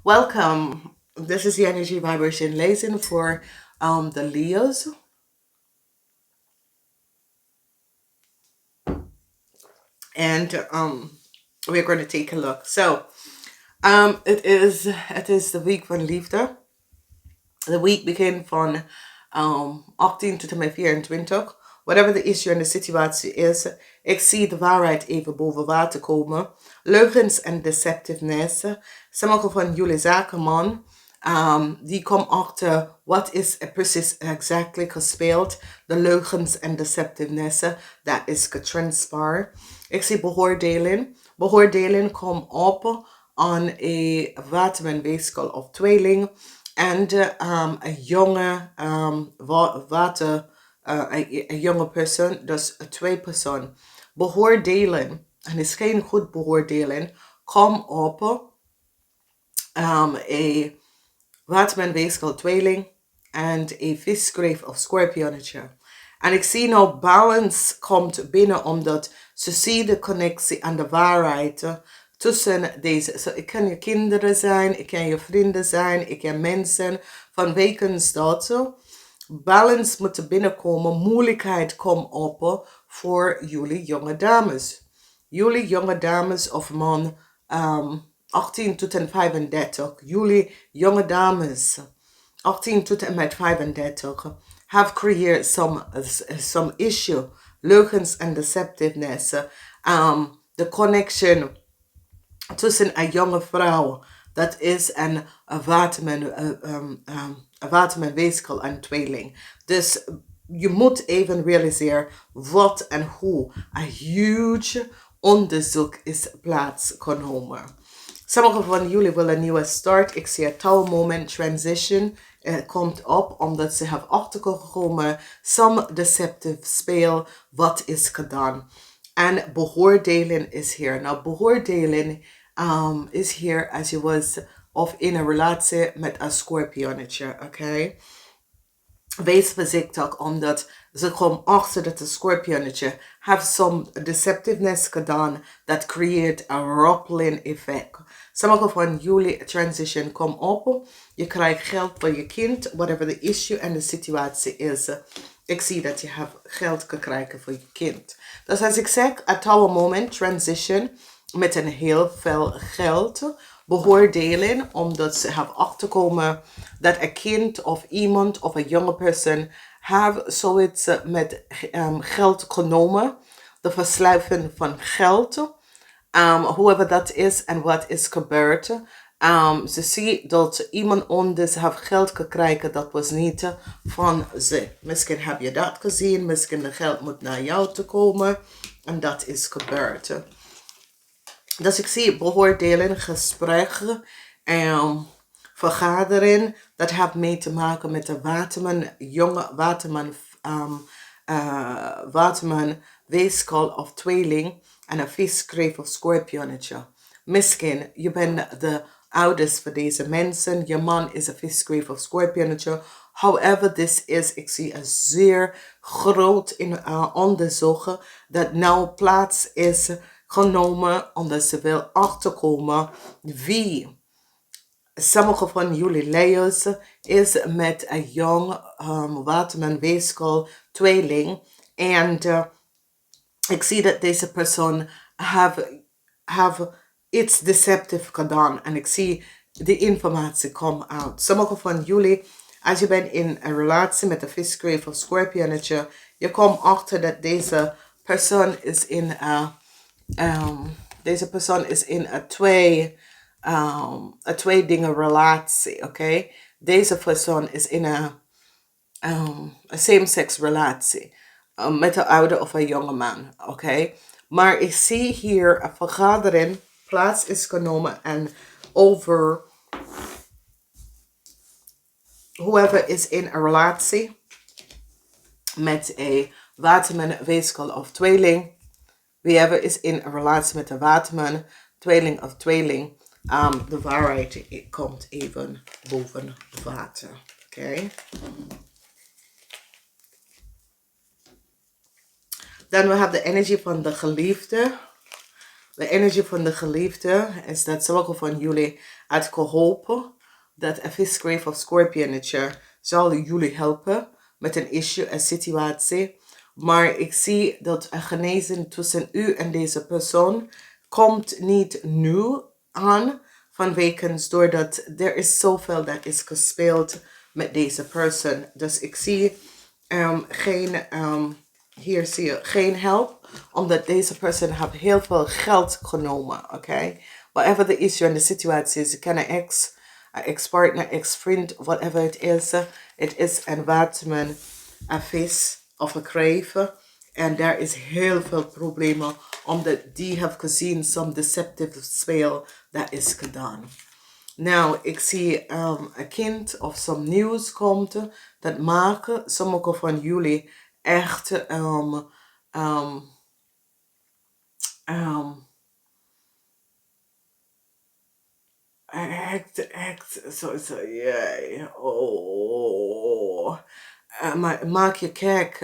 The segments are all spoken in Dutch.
Welcome. This is the energy vibration lesson for the Leos. And we're going to take a look. So it is de week van liefde. De week begint van 18 tot en met 24. Whatever the issue en de situatie is, ik zie de waarheid even boven water komen. Leugens en deceptiveness. Sommige van jullie zakenman, die komen achter wat is er precies exactly gespeeld. De leugens en deceptiveness, dat is getranspire. Ik zie beoordeling. Beoordeling komt op aan een watermanweeskel of tweeling. En een jonge een jonge persoon, dus twee persoon. Beoordelen, en is geen goed beoordelen, kom op een watermanweeskel tweeling en een visgreep of scorpionnetje. En ik zie nou balance komt binnen omdat ze zien de connectie en de waarheid tussen deze. So, het kan je kinderen zijn, het kan je vrienden zijn, het kan mensen vanwege dat. Balance moet er binnenkomen, moeilijkheid komt op voor jullie jonge dames. Jullie jonge dames of man 18 tot en 35. Jullie jonge dames 18 tot en met 35 have created some issue, leugens en deceptiveness. The connection tussen een jonge vrouw, dat is een waterman en tweeling. Dus je moet even realiseren wat en hoe een huge onderzoek is plaatsgenomen. Sommigen van jullie willen een nieuwe start. Ik zie een touwmoment transition komt op omdat ze hebben achtergekomen some deceptive speel wat is gedaan. En beoordelen is hier. Nou, beoordelen is hier als je was of in een relatie met een scorpionnetje, oké? Wees voorzichtig omdat ze komen achter dat de scorpionnetje have some deceptiveness gedaan that create a rippling effect. Sommige van jullie transition komen op. Je krijgt geld voor je kind, whatever the issue en de situatie is. Ik zie dat je hebt geld gekregen voor je kind. Dus als ik zeg, at our moment transition met een heel veel geld beoordelen omdat ze hebben achterkomen dat een kind of iemand of een jonge persoon heeft zoiets met geld genomen, de versluiven van geld, whoever dat is en wat is gebeurd. Ze zien dat iemand anders heeft geld gekregen, dat was niet van ze. Misschien heb je dat gezien, misschien de geld moet naar jou te komen en dat is gebeurd. Dus ik zie beoordelen, gesprekken, vergadering. Dat heeft mee te maken met de waterman, jonge waterman, weeskal of tweeling en een visgreep of scorpionnetje. Misschien, je bent de ouders voor deze mensen. Je man is een visgreep of scorpionnetje. However this is, ik zie een zeer groot onderzoek dat nou plaats is genomen omdat ze wil achterkomen wie sommige van jullie Leo's is met een jong waterman weeskal tweeling. En ik zie dat deze persoon have iets deceptive gedaan. En ik zie de informatie komen uit. Sommige van jullie, als je bent in een relatie met een visgreep of scorpionnetje, je komt achter dat deze persoon is in deze persoon is in een twee dingen relatie, oké? Deze persoon is in een same-sex relatie met een oude of een jonge man, oké? Maar ik zie hier een vergadering plaats is genomen en over whoever is in een relatie met een waterman, weeskal of tweeling. Whoever is in een relatie met een waterman, tweeling of tweeling. De waarheid komt even boven water. Oké. Dan we hebben de energie van de geliefde. De energie van de geliefde is dat sommige van jullie het geholpen. Dat een visgrave of scorpionetje zal jullie helpen met een issue, een situatie. Maar ik zie dat een genezing tussen u en deze persoon komt niet nu aan. Vanwege doordat er is zoveel dat is gespeeld met deze persoon. Dus ik zie hier zie je geen help. Omdat deze persoon heeft heel veel geld genomen. Okay? Whatever the issue and the situation is. Je kan een ex-partner, ex-vriend, whatever it is. Het is een waterman, een vis of een kreeft. En daar is heel veel problemen. Omdat die heeft gezien some deceptive spel dat is gedaan. Nou, ik zie een kind of some nieuws komt. Dat maken sommige van jullie echt yeah. Oh. Maar maak je kijk,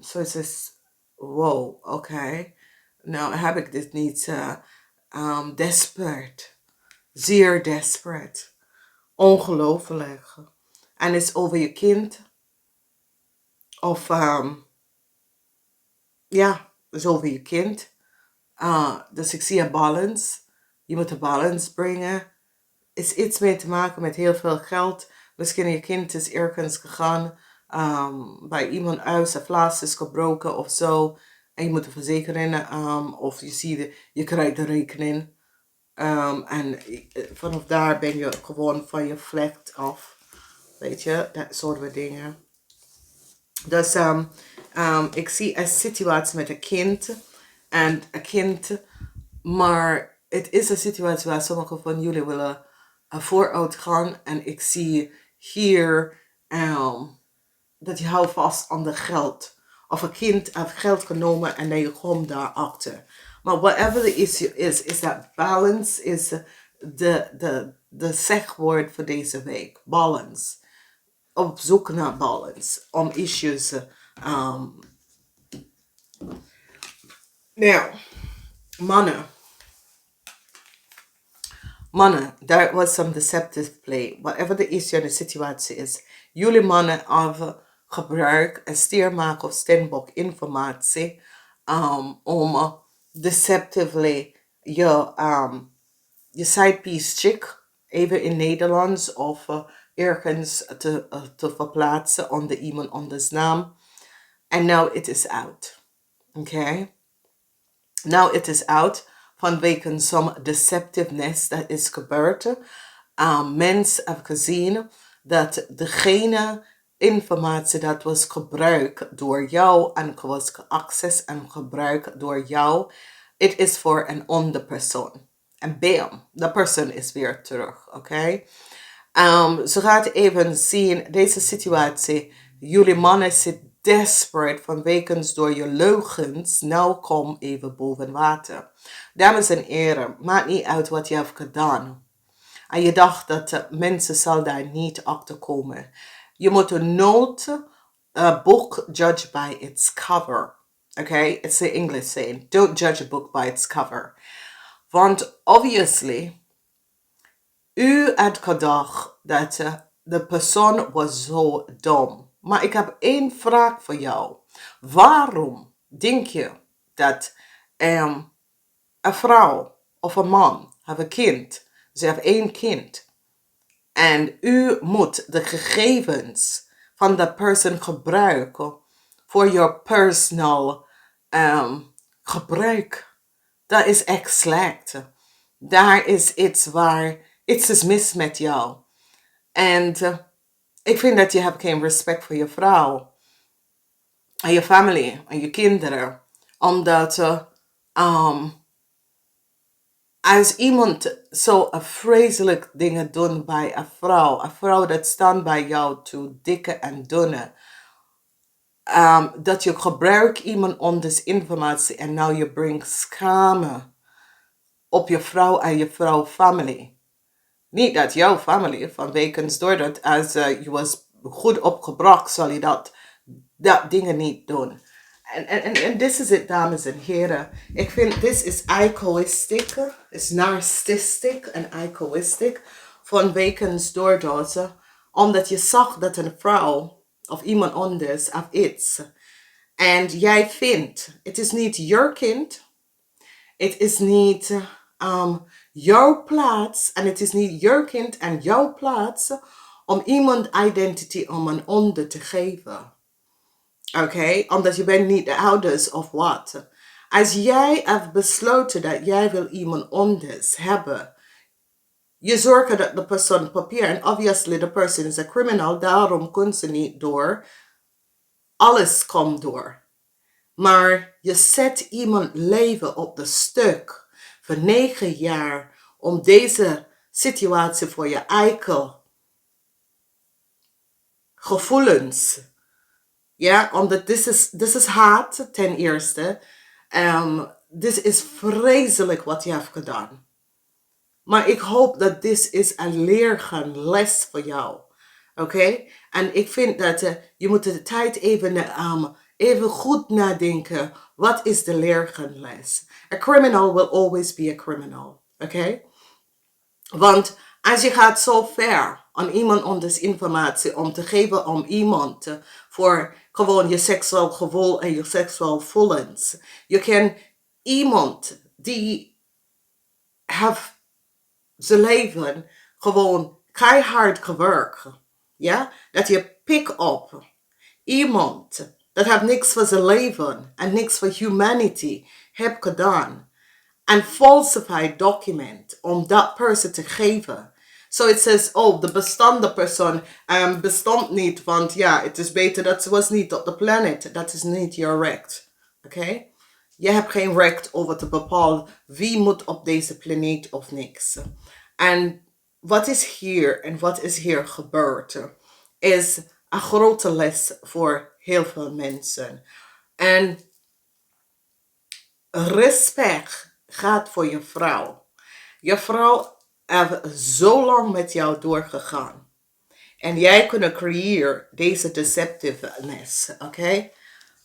zo is het, wow, oké. Nou heb ik dit niet, desperate, zeer desperate, ongelooflijk. En het is over je kind, of ja, het is over je kind. Dus ik zie een balance. Je moet een balance brengen. Is iets mee te maken met heel veel geld. Misschien je kind is ergens gegaan. Bij iemand uit, zijn fles is gebroken of zo. En je moet de verzekering. Of je ziet, je krijgt de rekening. En vanaf daar ben je gewoon van je vlek af. Weet je, dat soort van dingen. Dus ik zie een situatie met een kind. En een kind, maar het is een situatie waar sommige van jullie willen vooruit gaan. En ik zie hier dat je houdt vast aan de geld. Of een kind heeft geld genomen en dan je komt daarachter. Maar whatever the issue is dat balance is de zegwoord voor deze week. Balance. Op zoek naar balance. Om issues. Nou, mannen, there was some deceptive play. Whatever the issue en de situatie is. Jullie mannen hebben gebruik en steermaker of steenbok informatie om deceptively je side piece chick even in Nederlands of ergens te verplaatsen onder iemand anders naam. And now it is out. Okay? Now it is out vanwege some deceptiveness dat is gebeurd. Mensen hebben gezien dat degene informatie dat was gebruikt door jou en was geaccess en gebruikt door jou, het is voor een andere persoon. En bam, de persoon is weer terug, oké? Ze gaat even zien, deze situatie, jullie mannen zitten desperate vanwege door je leugens. Nou kom even boven water. Dames en heren, maakt niet uit wat je hebt gedaan. En je dacht dat mensen zal daar niet achter komen. Je moet nooit a book judge by its cover. Okay? It's the English saying. Don't judge a book by its cover. Want obviously, u had gedacht dat de persoon was zo dom. Maar ik heb één vraag voor jou. Waarom denk je dat een vrouw of een man heeft een kind? Ze heeft één kind. En u moet de gegevens van de persoon gebruiken voor je personal gebruik. Dat is echt slecht. Daar is iets waar iets is mis met jou. En ik vind dat je hebt geen respect voor je vrouw. En je familie. En je kinderen. Omdat als iemand zo vreselijk dingen doet bij een vrouw dat staat bij jou toe, dikke en dunne, dat je gebruikt iemand anders informatie en nou je brengt schade op je vrouw en je vrouw familie. Niet dat jouw familie vanwege doordat als je was goed opgebracht zal je dat dingen niet doen. En dit is het, dames en heren. Ik vind, dit is egoïstisch, is narcistisch en egoïstisch vanwege doordat, omdat je zag dat een vrouw of iemand anders of iets, en jij vindt, het is niet je kind, het is niet jouw plaats, en het is niet je kind en jouw plaats om iemand identity om een ander te geven. Oké, omdat je bent niet de ouders of wat. Als jij hebt besloten dat jij wil iemand anders hebben, je zorgt dat de persoon papier, en obviously the person is a criminal, daarom kunnen ze niet door. Alles komt door. Maar je zet iemand leven op de stuk voor 9 jaar om deze situatie voor je eigen gevoelens. Ja, omdat dit is haat ten eerste. Dit is vreselijk wat je hebt gedaan. Maar ik hoop dat dit is een leerles voor jou. Oké? En ik vind dat je moet de tijd even goed nadenken. Wat is de leerles? A criminal will always be a criminal. Oké? Want als je gaat zo ver aan iemand anders informatie om te geven om iemand voor gewoon je seksueel gevoel en je seksueel gevoelens. Je kan iemand die heeft zijn leven gewoon keihard gewerkt. Ja? Dat je pick op iemand dat heeft niks voor zijn leven en niks voor humanity heeft gedaan. Een falsified document om dat person te geven. So it says, oh, de bestaande persoon bestond niet, want ja, het is beter dat ze was niet op de planet. Dat is niet your recht. Oké? Je hebt geen recht over te bepalen wie moet op deze planeet of niks. En wat is hier en wat is hier gebeurd, is een grote les voor heel veel mensen. En respect gaat voor je vrouw. Je vrouw heeft zo lang met jou doorgegaan. En jij kunt creëren deze deceptiveness. Oké?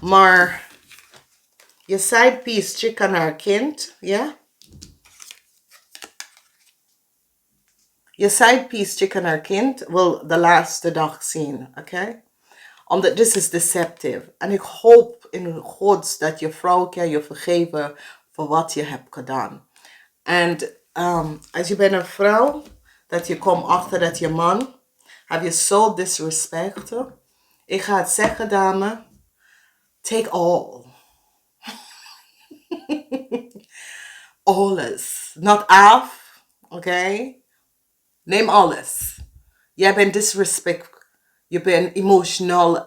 Maar je side piece chick aan haar kind. Ja? Je side piece chick aan haar kind wil de laatste dag zien. Oké? Omdat dit is deceptive. En ik hoop in God dat je vrouw kan je vergeven voor wat je hebt gedaan. En als je bent een vrouw, dat je komt achter dat je man, heb je zo disrespect. Ik ga het zeggen, dame. Take all. Alles. Not half. Oké? Neem alles. Jij bent disrespect. Je bent emotioneel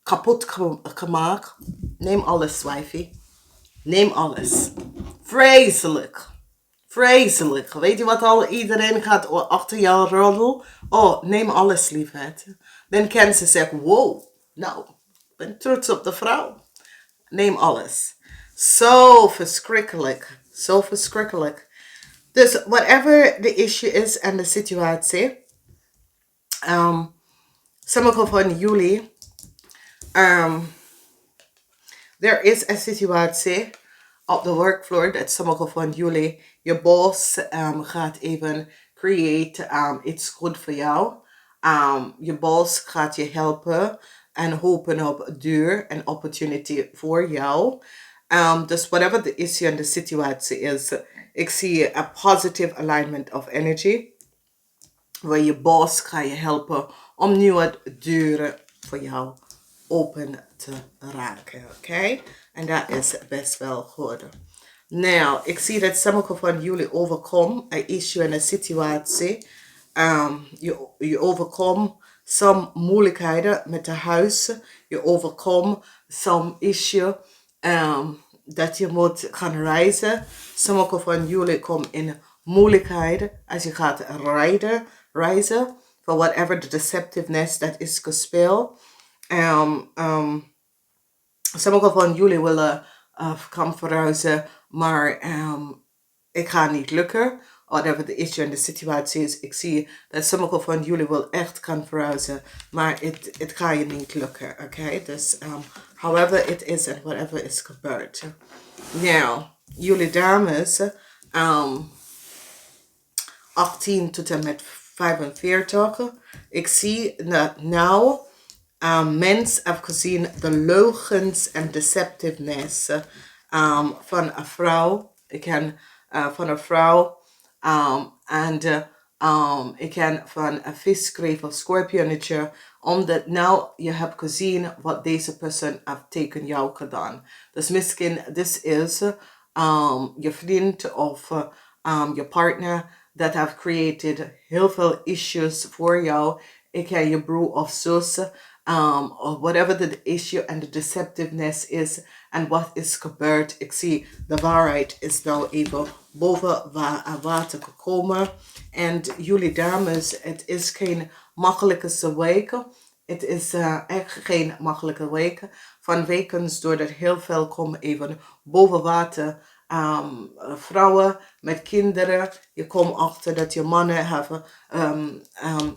kapot gemaakt. Neem alles, wifey. Neem alles. Vreselijk. Vreselijk. Weet je wat al iedereen gaat achter jou roddelen? Oh, neem alles, liefheid. Dan kan ze zeggen, wow, nou, ik ben trots op de vrouw. Neem alles. Zo verschrikkelijk. Zo verschrikkelijk. Dus whatever the issue is en de situatie. Sommige van jullie. Er is een situatie op de workvloer dat sommige van jullie, je boss gaat even create iets goed voor jou. Je boss gaat je helpen en hopen op deur en opportunity voor jou. Dus whatever the issue en de situatie is, ik zie a positive alignment of energy. Waar je boss gaat je helpen om nieuwe deuren voor jou open te raken. Oké? En dat is best wel goed. Nou, ik zie dat sommige van jullie overkomen een issue en een situatie. Je overkomt soms moeilijkheden met het huis. Je overkomt soms issue dat je moet gaan reizen. Sommige van jullie komen in moeilijkheden als je gaat reizen. For whatever the deceptiveness that is gespeeld. Sommige van jullie willen gaan verhuizen, maar ik ga niet lukken. Whatever the issue en de situatie is. Ik zie dat sommige van jullie willen echt gaan verhuizen, maar het gaat je niet lukken. Oké? Dus however it is en whatever is gebeurd. Nou, jullie dames, 18 tot en met 45. Ik zie dat nou mens heeft gezien de leugens en deceptiveness van een vrouw. Ik ken van een vrouw en ik ken van een viskreef of scorpionnetje. Omdat nou je hebt gezien wat deze persoon heeft tegen jou gedaan. Dus misschien dit is je vriend of je partner dat heeft created heel veel issues voor jou. Ik ken je broer of zus. Or whatever the issue and the deceptiveness is en wat is gebeurd. Ik zie de waarheid is nou even boven water gekomen. En jullie dames, het is geen makkelijke week. Het is echt geen makkelijke week. Van wekens doordat heel veel komen even boven water. Vrouwen met kinderen. Je komt achter dat je mannen hebben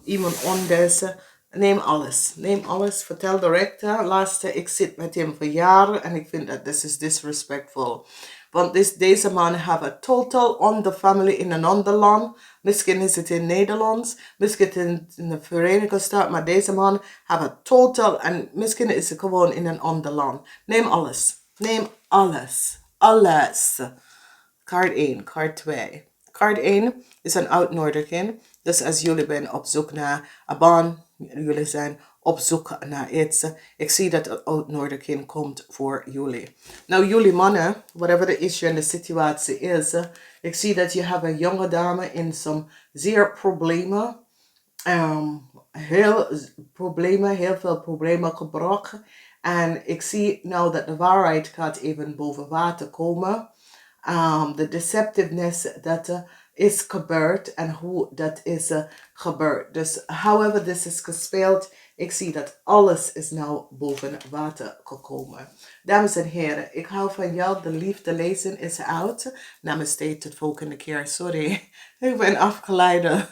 iemand anders. Neem alles. Neem alles. Vertel direct. Laatste, ik zit met hem voor jaren en ik vind dat this is disrespectful. Want deze mannen hebben total on the family in een ander land. Misschien is het in Nederland. Misschien in de Verenigde Staten. Maar deze mannen hebben total. En misschien is het gewoon in een ander land. Neem alles. Neem alles. Alles. Kaart 1, kaart 2. Kaart 1 is een uitnodiging. Dus als jullie zijn op zoek naar een baan, jullie zijn op zoek naar iets. Ik zie dat een uitnodiging komt voor jullie. Nou, jullie mannen, whatever the issue en de situatie is, ik zie dat je hebt een jonge dame in zo'n zeer problemen. Heel veel problemen gebracht. En ik zie nou dat de waarheid gaat even boven water komen. De deceptiveness dat is gebeurd en hoe dat is gebeurd. Dus however this is gespeeld, ik zie dat alles is nou boven water gekomen. Dames en heren, ik hou van jou. De liefde lezen is out. Namaste, tot volgende keer. Sorry, ik ben afgeleid.